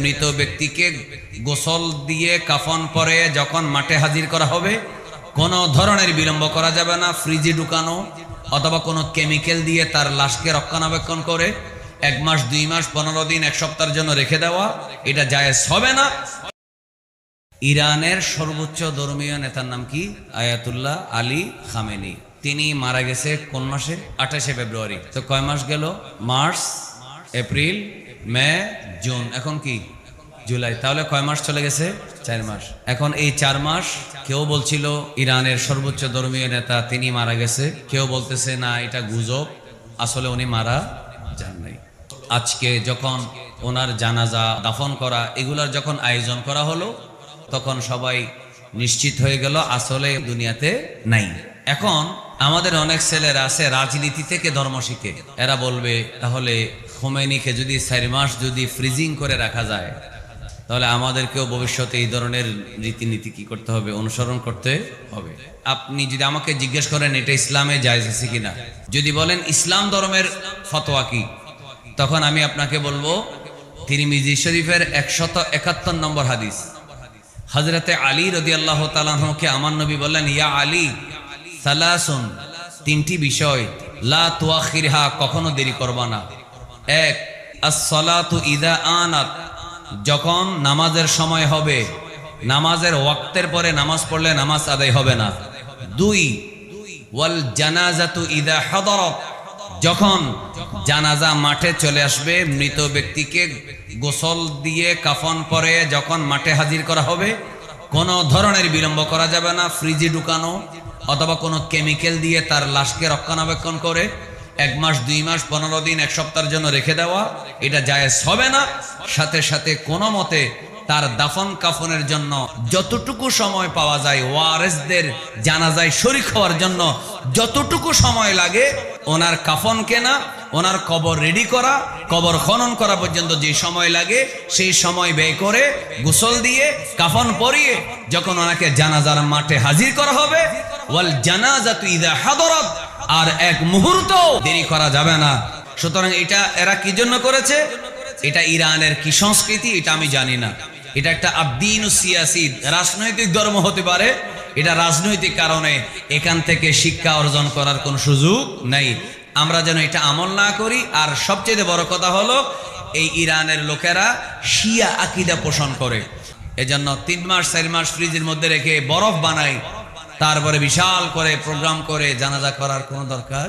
মৃত ব্যক্তিকে গোসল দিয়ে কাফন পরে যখন মাঠে হাজির করা হবে, কোনো ধরনের বিলম্ব করা যাবে না। ফ্রিজে ঢুকানো অথবা কোনো কেমিক্যাল দিয়ে তার লাশকে রক্ষণাবেক্ষণ করে 1 মাস 2 মাস 15 দিন 1 সপ্তাহের জন্য রেখে দেওয়া, এটা জায়েজ হবে না। ইরানের সর্বোচ্চ ধর্মীয় নেতার নাম কি? Ayatollah Ali Khamenei. তিনি মারা গেছে কোন মাসে? 28শে ফেব্রুয়ারি। তো কয় মাস গেল? মার্চ, এপ্রিল, মে, জুন, এখন কি জুলাই। তাহলে কয় মাস চলে গেছে? 4 মাস। এখন এই 4 মাস কেউ বলছিল ইরানের সর্বোচ্চ ধর্মীয় নেতা তিনি মারা গেছে, কেউ বলতেছে না এটা গুজব, আসলে উনি মারা যান নাই। আজকে যখন ওনার জানাজা দাফন করা এগুলার যখন আয়োজন করা হলো, তখন সবাই নিশ্চিত হয়ে গেল আসলে দুনিয়াতে নাই। এখন আমাদের অনেক ছেলেরা আছে রাজনীতি থেকে ধর্ম শিখে, এরা বলবে তাহলে খোমেনিকে যদি 4 মাস যদি ফ্রিজিং করে রাখা যায়, তাহলে আমাদেরকেও ভবিষ্যতে এই ধরনের রীতিনীতি কি করতে হবে? অনুসরণ করতে হবে। আপনি যদি আমাকে জিজ্ঞেস করেন এটা ইসলামে জায়েজ আছে কিনা, যদি বলেন ইসলাম ধর্মের ফতোয়া কি, তখন আমি আপনাকে বলবো তিরমিজি শরীফের 171 নম্বর হাদিস, হযরতে আলী রাদিয়াল্লাহু তাআলা আনহুকে আমার নবী বললেন, ইয়া আলী সালাসুন, 3টি বিষয় লা তুআখিরহা, কখনো দেরি করবা না। 1, আস-সালাতু ইযা আনাত, যখন নামাজের সময় হবে, নামাজের ওয়াক্তের পরে নামাজ পড়লে নামাজ আদায় হবে না। 2, ওয়াল জানাজাতু ইযা হাদারাত, যখন জানাজা মাঠে চলে আসবে, মৃত ব্যক্তিকে গোসল দিয়ে কাফন পরে যখন মাঠে হাজির করা হবে, কোনো ধরনের বিলম্ব করা যাবে না। ফ্রিজে ঢুকানো অথবা কোনো কেমিক্যাল দিয়ে তার লাশকে রক্ষণাবেক্ষণ করে 1 মাস 2 মাস 15 দিন 1 সপ্তাহের জন্য রেখে দেওয়া, এটা জায়েজ হবে না। সাথে সাথে কোনো মতে তার দাফন কাফনের জন্য যতটুকু সময় পাওয়া যায়, ওয়ারেসদের জানাজায় শরীক হওয়ার জন্য যতটুকু সময় লাগে, ওনার কাফন কেনা, ওনার কবর রেডি করা, কবর খনন করা পর্যন্ত যে সময় লাগে, সেই সময় ব্যয় করে গোসল দিয়ে কাফন পরিয়ে যখন ওনাকে জানাজার মাঠে হাজির করা হবে, ওয়াল জানাজাতু ইযা হাদারাত, আর 1 মুহূর্ত দেরি করা যাবে না। সুতরাং এটা এরা কি জন্য করেছে? এটা ইরানের কি সংস্কৃতি এটা আমি জানি না। এটা একটা আদ্দিনু সিয়াসি, রাজনৈতিক ধর্ম হতে পারে। এটা রাজনৈতিক কারণে এখান থেকে শিক্ষা অর্জন করার কোনো সুযোগ নেই। আমরা যেন এটা আমল না করি। আর সবচেয়ে বড় কথা হলো এই ইরানের লোকেরা শিয়া আকীদা পোষণ করে, এজন্য 3 মাস 4 মাস ফ্রিজের মধ্যে রেখে বরফ বানায়, তারপরে বিশাল করে প্রোগ্রাম করে জানাজা করার কোনো দরকার